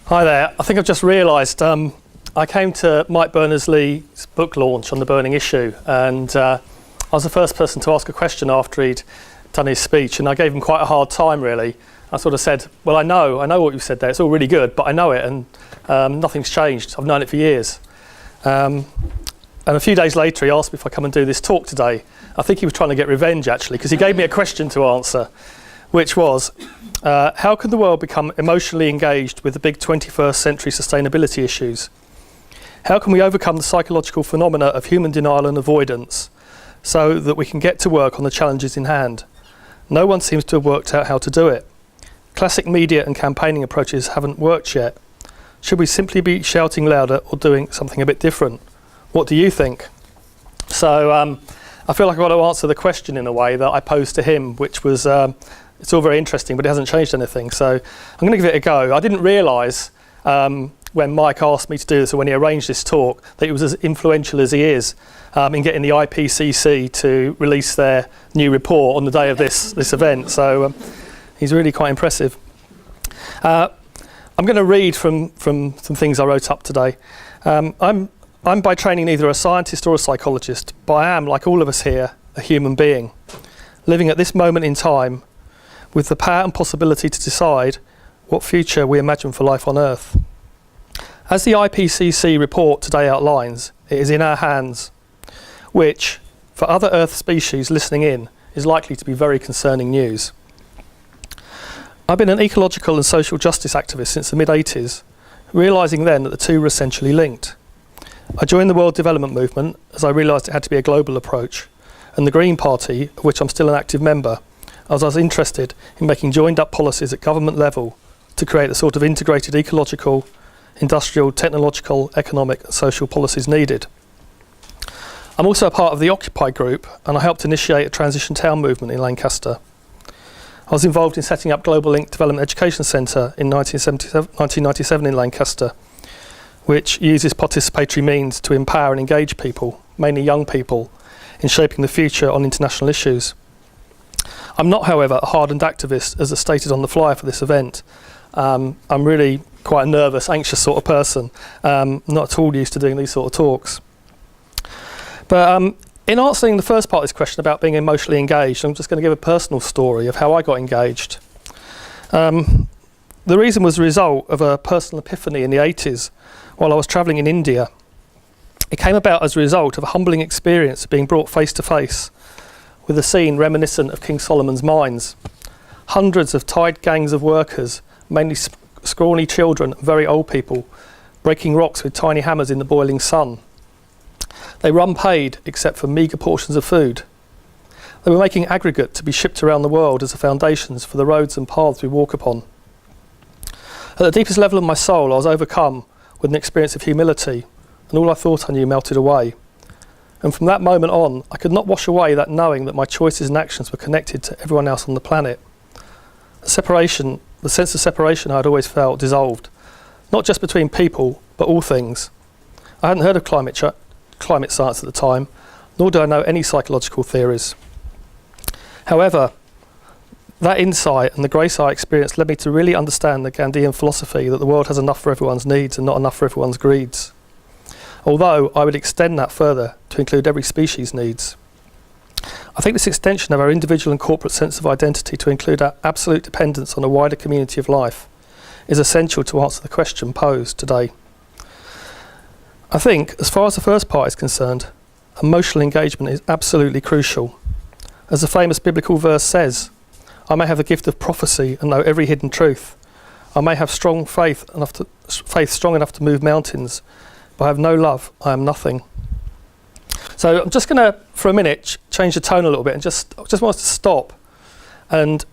Hi there. I think I've just realised I came to Mike Berners-Lee's book launch on the burning issue, and I was the first person to ask a question after he'd done his speech, and I gave him quite a hard time, really. I sort of said, well, I know what you said there. It's all really good, but I know it, and nothing's changed. I've known it for years. And a few days later, he asked me if I come and do this talk today. I think he was trying to get revenge, actually, because he gave me a question to answer, which was, how can the world become emotionally engaged with the big 21st century sustainability issues? How can we overcome the psychological phenomena of human denial and avoidance so that we can get to work on the challenges in hand? No one seems to have worked out how to do it. Classic media and campaigning approaches haven't worked yet. Should we simply be shouting louder or doing something a bit different? What do you think? So I feel like I've got to answer the question in a way that I posed to him, which was, it's all very interesting, but it hasn't changed anything. So I'm going to give it a go. I didn't realise when Mike asked me to do this, or when he arranged this talk, that he was as influential as he is in getting the IPCC to release their new report on the day of this event. So he's really quite impressive. I'm going to read from some things I wrote up today. I'm by training neither a scientist or a psychologist, but I am, like all of us here, a human being, living at this moment in time with the power and possibility to decide what future we imagine for life on Earth. As the IPCC report today outlines, it is in our hands, which, for other Earth species listening in, is likely to be very concerning news. I've been an ecological and social justice activist since the mid-80s, realising then that the two were essentially linked. I joined the World Development Movement as I realised it had to be a global approach, and the Green Party, of which I'm still an active member, as I was interested in making joined-up policies at government level to create the sort of integrated ecological, industrial, technological, economic and social policies needed. I'm also a part of the Occupy group, and I helped initiate a transition town movement in Lancaster. I was involved in setting up Global Link Development Education Centre in 1997 in Lancaster, which uses participatory means to empower and engage people, mainly young people, in shaping the future on international issues. I'm not, however, a hardened activist, as I stated on the flyer for this event. I'm really quite a nervous, anxious sort of person, not at all used to doing these sort of talks. But in answering the first part of this question about being emotionally engaged, I'm just going to give a personal story of how I got engaged. The reason was the result of a personal epiphany in the 80s while I was travelling in India. It came about as a result of a humbling experience of being brought face to face with a scene reminiscent of King Solomon's mines. Hundreds of tied gangs of workers, mainly scrawny children and very old people, breaking rocks with tiny hammers in the boiling sun. They were unpaid except for meagre portions of food. They were making aggregate to be shipped around the world as the foundations for the roads and paths we walk upon. At the deepest level of my soul, I was overcome with an experience of humility, and all I thought I knew melted away. And from that moment on, I could not wash away that knowing that my choices and actions were connected to everyone else on the planet. The sense of separation I had always felt dissolved, not just between people, but all things. I hadn't heard of climate science at the time, nor do I know any psychological theories. However, that insight and the grace I experienced led me to really understand the Gandhian philosophy that the world has enough for everyone's needs and not enough for everyone's greeds. Although I would extend that further to include every species' needs. I think this extension of our individual and corporate sense of identity to include our absolute dependence on a wider community of life is essential to answer the question posed today. I think, as far as the first part is concerned, emotional engagement is absolutely crucial. As the famous biblical verse says, I may have the gift of prophecy and know every hidden truth. I may have strong faith strong enough to move mountains, but I have no love, I am nothing. So I'm just going to, for a minute, change the tone a little bit and just want us to stop and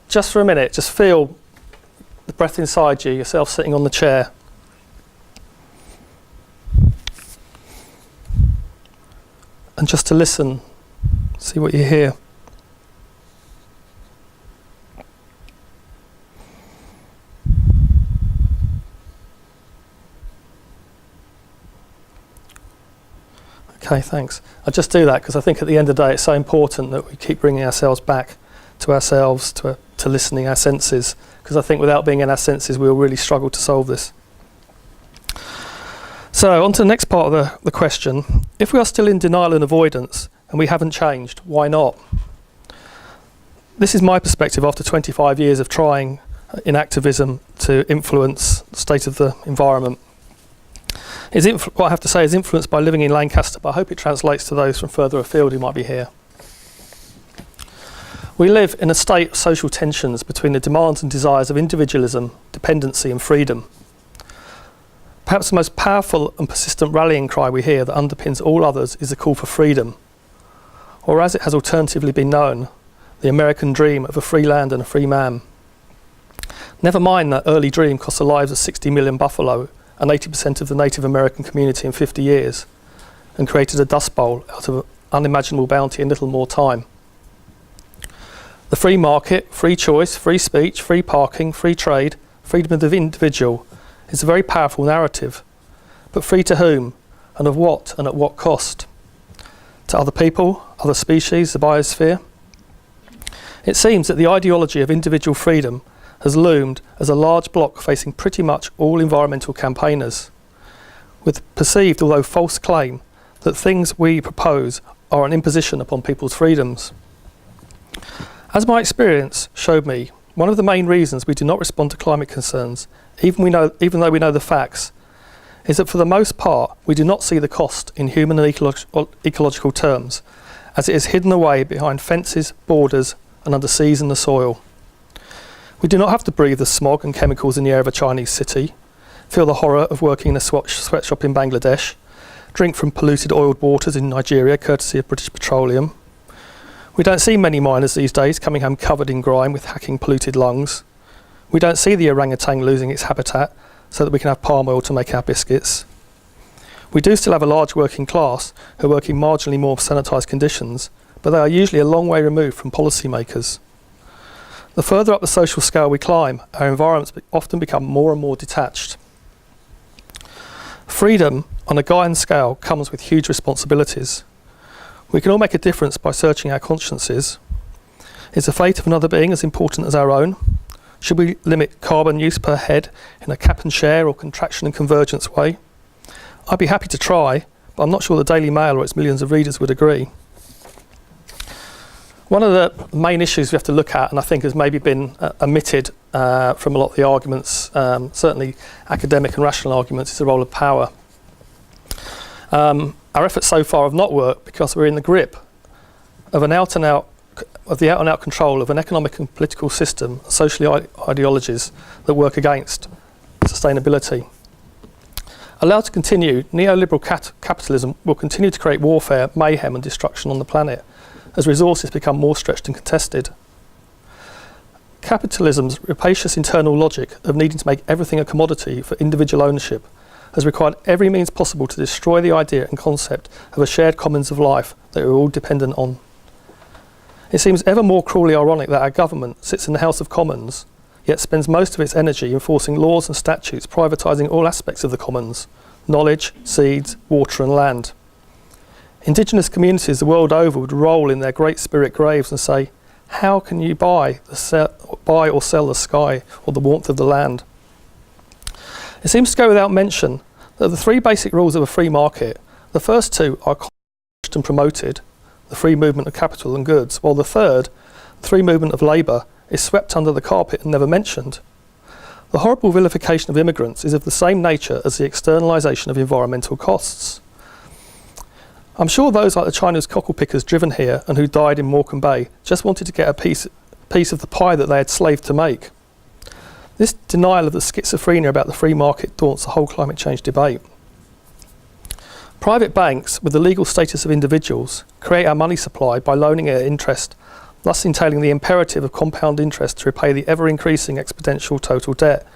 just for a minute, just feel the breath inside you, yourself sitting on the chair. And just to listen, see what you hear. Okay, thanks. I just do that because I think at the end of the day it's so important that we keep bringing ourselves back to ourselves, to listening, our senses, because I think without being in our senses we'll really struggle to solve this. So on to the next part of the question. If we are still in denial and avoidance and we haven't changed, why not? This is my perspective after 25 years of trying in activism to influence the state of the environment. What I have to say is influenced by living in Lancaster, but I hope it translates to those from further afield who might be here. We live in a state of social tensions between the demands and desires of individualism, dependency and freedom. Perhaps the most powerful and persistent rallying cry we hear that underpins all others is the call for freedom, or as it has alternatively been known, the American dream of a free land and a free man. Never mind that early dream cost the lives of 60 million buffalo and 80% of the Native American community in 50 years, and created a dust bowl out of unimaginable bounty in little more time. The free market, free choice, free speech, free parking, free trade, freedom of the individual is a very powerful narrative, but free to whom, and of what, and at what cost? To other people, other species, the biosphere? It seems that the ideology of individual freedom has loomed as a large block facing pretty much all environmental campaigners, with perceived, although false, claim that things we propose are an imposition upon people's freedoms. As my experience showed me, one of the main reasons we do not respond to climate concerns, even though we know the facts, is that for the most part we do not see the cost in human and ecological terms, as it is hidden away behind fences, borders and under seas and the soil. We do not have to breathe the smog and chemicals in the air of a Chinese city, feel the horror of working in a sweatshop in Bangladesh, drink from polluted oiled waters in Nigeria courtesy of British Petroleum. We don't see many miners these days coming home covered in grime with hacking polluted lungs. We don't see the orangutan losing its habitat so that we can have palm oil to make our biscuits. We do still have a large working class who are working marginally more sanitised conditions, but they are usually a long way removed from policymakers. The further up the social scale we climb, our environments often become more and more detached. Freedom on a giant scale comes with huge responsibilities. We can all make a difference by searching our consciences. Is the fate of another being as important as our own? Should we limit carbon use per head in a cap and share or contraction and convergence way? I'd be happy to try, but I'm not sure the Daily Mail or its millions of readers would agree. One of the main issues we have to look at, and I think has maybe been omitted from a lot of the arguments, certainly academic and rational arguments, is the role of power. Our efforts so far have not worked because we're in the grip of the out-and-out control of an economic and political system, social ideologies that work against sustainability. Allowed to continue, neoliberal capitalism will continue to create warfare, mayhem and destruction on the planet as resources become more stretched and contested. Capitalism's rapacious internal logic of needing to make everything a commodity for individual ownership has required every means possible to destroy the idea and concept of a shared commons of life that we're all dependent on. It seems ever more cruelly ironic that our government sits in the House of Commons, yet spends most of its energy enforcing laws and statutes privatising all aspects of the commons: knowledge, seeds, water and land. Indigenous communities the world over would roll in their great spirit graves and say, how can you buy or sell the sky or the warmth of the land? It seems to go without mention that the three basic rules of a free market, the first two are acknowledged and promoted, the free movement of capital and goods, while the third, the free movement of labour, is swept under the carpet and never mentioned. The horrible vilification of immigrants is of the same nature as the externalisation of environmental costs. I'm sure those like the Chinese cockle pickers driven here and who died in Morecambe Bay just wanted to get a piece of the pie that they had slaved to make. This denial of the schizophrenia about the free market daunts the whole climate change debate. Private banks, with the legal status of individuals, create our money supply by loaning at interest, thus entailing the imperative of compound interest to repay the ever-increasing exponential total debt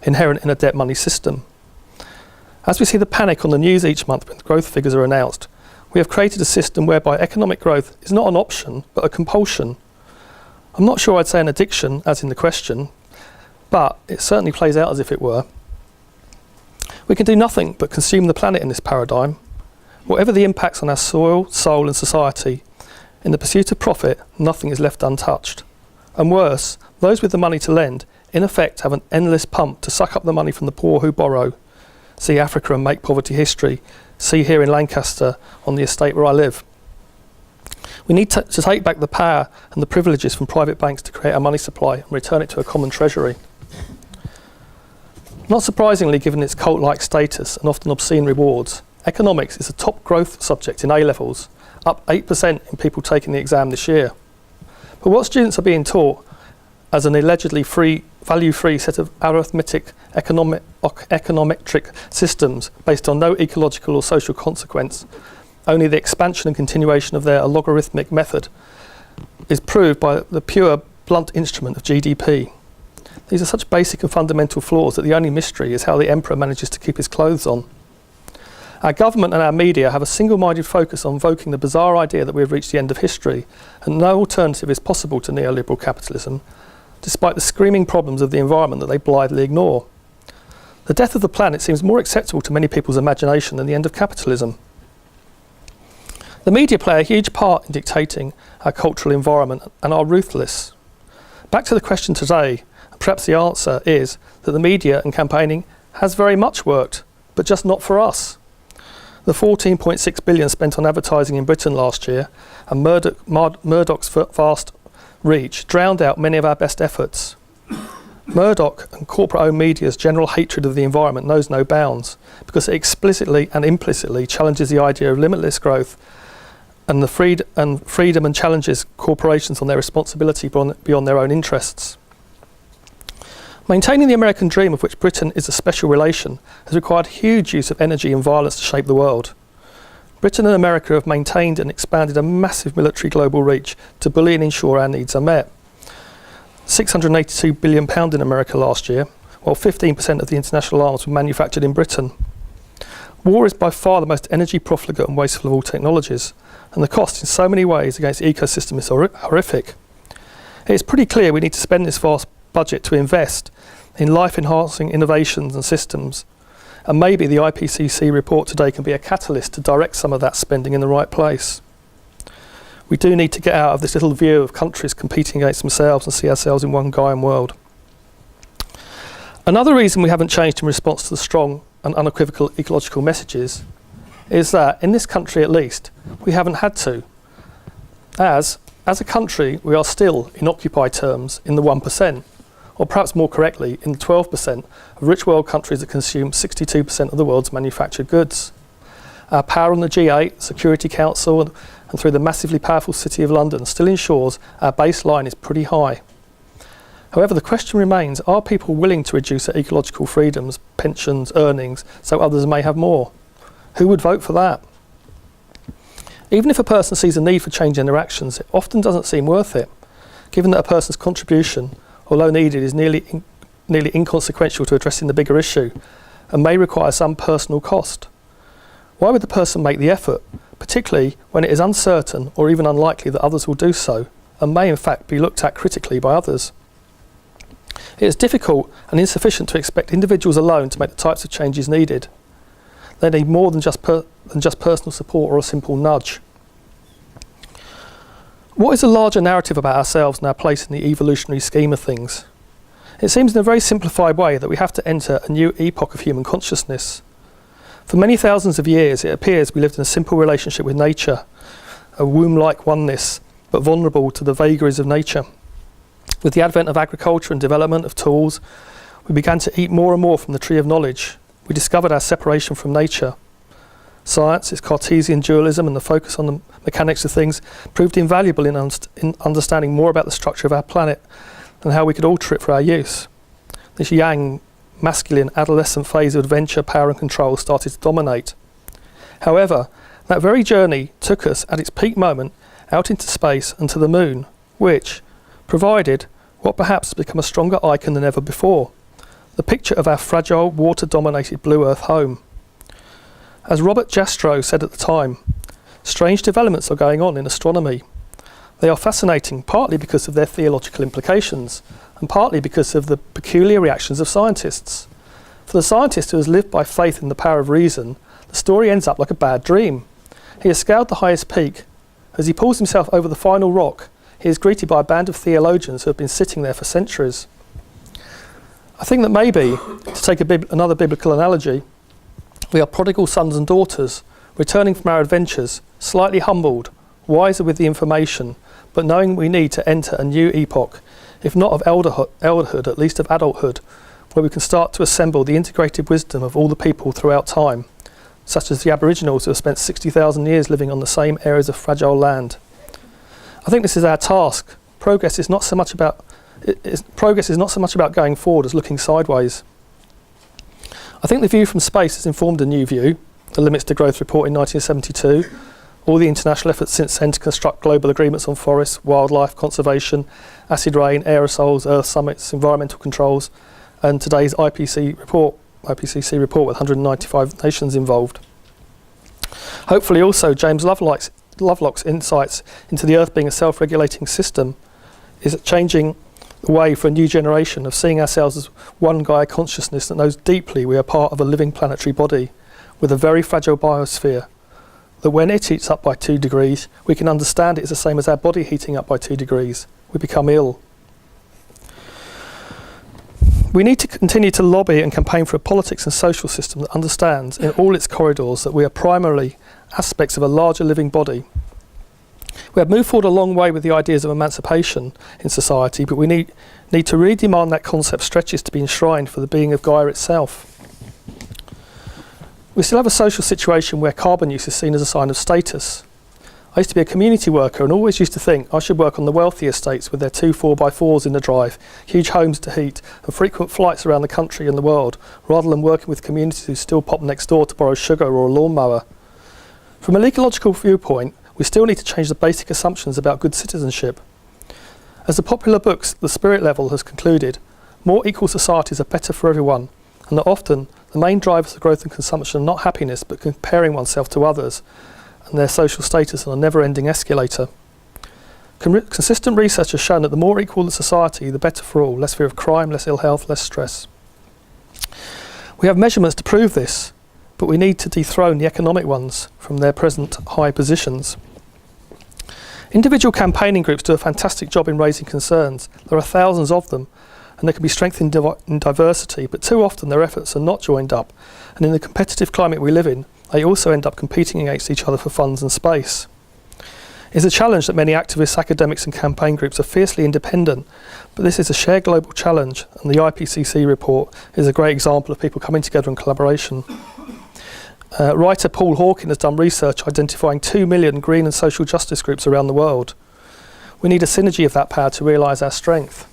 inherent in a debt money system. As we see the panic on the news each month when growth figures are announced, we have created a system whereby economic growth is not an option, but a compulsion. I'm not sure I'd say an addiction, as in the question, but it certainly plays out as if it were. We can do nothing but consume the planet in this paradigm. Whatever the impacts on our soil, soul and society, in the pursuit of profit, nothing is left untouched. And worse, those with the money to lend, in effect, have an endless pump to suck up the money from the poor who borrow, see Africa and make poverty history, see here in Lancaster on the estate where I live. We need to take back the power and the privileges from private banks to create our money supply and return it to a common treasury. Not surprisingly, given its cult-like status and often obscene rewards, economics is a top growth subject in A-levels, up 8% in people taking the exam this year. But what students are being taught as an allegedly value-free set of arithmetic econometric systems based on no ecological or social consequence, only the expansion and continuation of their logarithmic method, is proved by the pure blunt instrument of GDP. These are such basic and fundamental flaws that the only mystery is how the emperor manages to keep his clothes on. Our government and our media have a single-minded focus on invoking the bizarre idea that we have reached the end of history and no alternative is possible to neoliberal capitalism, despite the screaming problems of the environment that they blithely ignore. The death of the planet seems more acceptable to many people's imagination than the end of capitalism. The media play a huge part in dictating our cultural environment and are ruthless. Back to the question today, perhaps the answer is that the media and campaigning has very much worked, but just not for us. The 14.6 billion spent on advertising in Britain last year and Murdoch's vast reach drowned out many of our best efforts. Murdoch and corporate-owned media's general hatred of the environment knows no bounds because it explicitly and implicitly challenges the idea of limitless growth and the freedom and challenges corporations on their responsibility beyond their own interests. Maintaining the American dream, of which Britain is a special relation, has required huge use of energy and violence to shape the world. Britain and America have maintained and expanded a massive military global reach to bully and ensure our needs are met. £682 billion in America last year, while 15% of the international arms were manufactured in Britain. War is by far the most energy profligate and wasteful of all technologies, and the cost in so many ways against the ecosystem is horrific. It is pretty clear we need to spend this vast budget to invest in life-enhancing innovations and systems, and maybe the IPCC report today can be a catalyst to direct some of that spending in the right place. We do need to get out of this little view of countries competing against themselves and see ourselves in one Gaian world. Another reason we haven't changed in response to the strong and unequivocal ecological messages is that, in this country at least, we haven't had to. As a country, we are still, in occupied terms, in the 1%, or perhaps more correctly, in the 12% of rich world countries that consume 62% of the world's manufactured goods. Our power on the G8, Security Council, and through the massively powerful City of London still ensures our baseline is pretty high. However, the question remains, are people willing to reduce their ecological freedoms, pensions, earnings, so others may have more? Who would vote for that? Even if a person sees a need for change in their actions, it often doesn't seem worth it, given that a person's contribution, although needed, is nearly inconsequential to addressing the bigger issue and may require some personal cost. Why would the person make the effort, particularly when it is uncertain or even unlikely that others will do so and may in fact be looked at critically by others? It is difficult and insufficient to expect individuals alone to make the types of changes needed. They need more than just personal support or a simple nudge. What is the larger narrative about ourselves and our place in the evolutionary scheme of things? It seems in a very simplified way that we have to enter a new epoch of human consciousness. For many thousands of years, it appears we lived in a simple relationship with nature, a womb-like oneness, but vulnerable to the vagaries of nature. With the advent of agriculture and development of tools, we began to eat more and more from the tree of knowledge. We discovered our separation from nature. Science, its Cartesian dualism and the focus on the mechanics of things proved invaluable in understanding more about the structure of our planet and how we could alter it for our use. This yang, masculine, adolescent phase of adventure, power and control started to dominate. However, that very journey took us at its peak moment out into space and to the moon, which provided what perhaps has become a stronger icon than ever before, the picture of our fragile, water-dominated blue Earth home. As Robert Jastrow said at the time, strange developments are going on in astronomy. They are fascinating partly because of their theological implications and partly because of the peculiar reactions of scientists. For the scientist who has lived by faith in the power of reason, the story ends up like a bad dream. He has scaled the highest peak. As he pulls himself over the final rock, he is greeted by a band of theologians who have been sitting there for centuries. I think that maybe, to take another biblical analogy, We are prodigal sons and daughters, returning from our adventures, slightly humbled, wiser with the information, but knowing we need to enter a new epoch, if not of elderhood, at least of adulthood, where we can start to assemble the integrated wisdom of all the people throughout time, such as the Aboriginals who have spent 60,000 years living on the same areas of fragile land. I think this is our task. Progress is not so much about going forward as looking sideways. I think the view from space has informed a new view, the Limits to Growth report in 1972, all the international efforts since then to construct global agreements on forests, wildlife conservation, acid rain, aerosols, Earth summits, environmental controls, and today's IPCC report with 195 nations involved. Hopefully also James Lovelock's insights into the Earth being a self-regulating system is changing the way for a new generation of seeing ourselves as one Gaia consciousness that knows deeply we are part of a living planetary body with a very fragile biosphere, that when it heats up by 2 degrees, we can understand it is the same as our body heating up by 2 degrees. We become ill. We need to continue to lobby and campaign for a politics and social system that understands in all its corridors that we are primarily aspects of a larger living body. We have moved forward a long way with the ideas of emancipation in society, but we need to really demand that concept stretches to be enshrined for the being of Gaia itself. We still have a social situation where carbon use is seen as a sign of status. I used to be a community worker and always used to think I should work on the wealthy estates with their 2 4x4s in the drive, huge homes to heat, and frequent flights around the country and the world, rather than working with communities who still pop next door to borrow sugar or a lawnmower. From an ecological viewpoint, we still need to change the basic assumptions about good citizenship. As the popular book The Spirit Level has concluded, more equal societies are better for everyone, and that often the main drivers of growth and consumption are not happiness but comparing oneself to others and their social status on a never-ending escalator. Consistent research has shown that the more equal the society, the better for all, less fear of crime, less ill health, less stress. We have measurements to prove this, but we need to dethrone the economic ones from their present high positions. Individual campaigning groups do a fantastic job in raising concerns. There are thousands of them, and they can be strengthened in diversity, but too often their efforts are not joined up, and in the competitive climate we live in, they also end up competing against each other for funds and space. It's a challenge that many activists, academics and campaign groups are fiercely independent, but this is a shared global challenge, and the IPCC report is a great example of people coming together in collaboration. Writer Paul Hawken has done research identifying 2 million green and social justice groups around the world. We need a synergy of that power to realise our strength.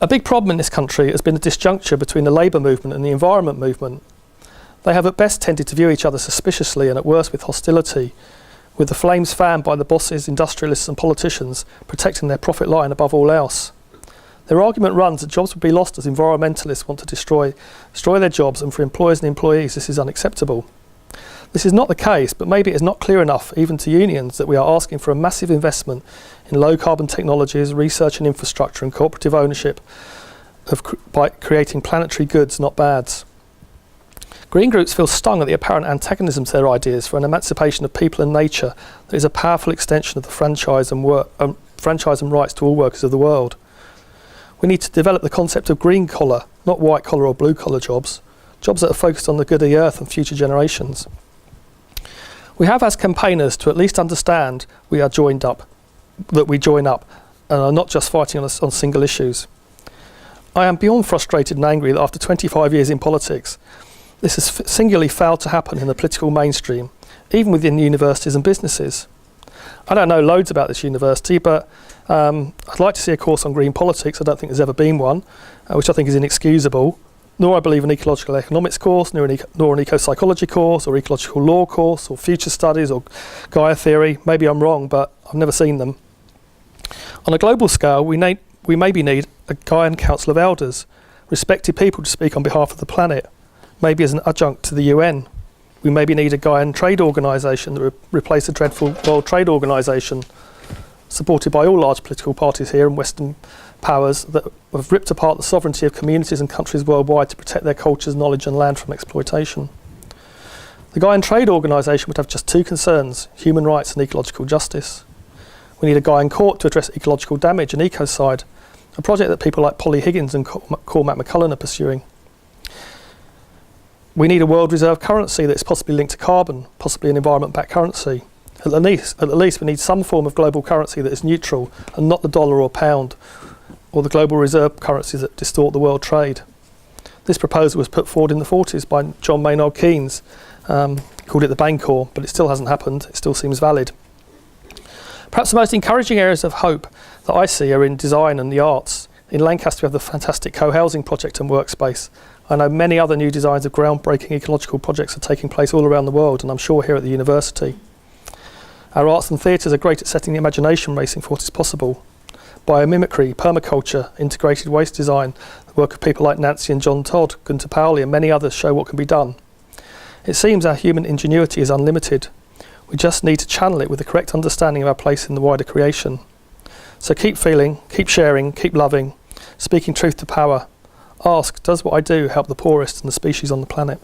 A big problem in this country has been the disjuncture between the labour movement and the environment movement. They have at best tended to view each other suspiciously and at worst with hostility, with the flames fanned by the bosses, industrialists and politicians protecting their profit line above all else. Their argument runs that jobs would be lost as environmentalists want to destroy their jobs, and for employers and employees this is unacceptable. This is not the case, but maybe it is not clear enough even to unions that we are asking for a massive investment in low carbon technologies, research and infrastructure and cooperative ownership by creating planetary goods, not bads. Green groups feel stung at the apparent antagonism to their ideas for an emancipation of people and nature that is a powerful extension of the franchise and rights to all workers of the world. We need to develop the concept of green collar, not white collar or blue collar jobs that are focused on the good of the earth and future generations. We have as campaigners to at least understand we join up and are not just fighting on single issues. I am beyond frustrated and angry that after 25 years in politics, this has singularly failed to happen in the political mainstream, even within universities and businesses. I don't know loads about this university, but I'd like to see a course on green politics. I don't think there's ever been one, which I think is inexcusable. Nor I believe an ecological economics course, nor an eco-psychology course, or ecological law course, or future studies, or Gaia theory. Maybe I'm wrong, but I've never seen them. On a global scale, we maybe need a Gaian Council of Elders, respected people to speak on behalf of the planet, maybe as an adjunct to the UN. We maybe need a Gaian trade organisation that replace the dreadful World Trade Organisation, supported by all large political parties here and Western powers that have ripped apart the sovereignty of communities and countries worldwide to protect their cultures, knowledge and land from exploitation. The Gaian Trade Organisation would have just 2 concerns: human rights and ecological justice. We need a Gaian court to address ecological damage and ecocide, a project that people like Polly Higgins and Cormac McCullen are pursuing. We need a world reserve currency that's possibly linked to carbon, possibly an environment-backed currency. At the least, we need some form of global currency that is neutral and not the dollar or pound, or the global reserve currencies that distort the world trade. This proposal was put forward in the 40s by John Maynard Keynes. Called it the Bancor, but it still hasn't happened. It still seems valid. Perhaps the most encouraging areas of hope that I see are in design and the arts. In Lancaster, we have the fantastic co-housing project and workspace. I know many other new designs of groundbreaking ecological projects are taking place all around the world, and I'm sure here at the university. Our arts and theatres are great at setting the imagination racing for what is possible. Biomimicry, permaculture, integrated waste design, the work of people like Nancy and John Todd, Gunter Pauli and many others show what can be done. It seems our human ingenuity is unlimited. We just need to channel it with the correct understanding of our place in the wider creation. So keep feeling, keep sharing, keep loving, speaking truth to power. Ask, does what I do help the poorest and the species on the planet?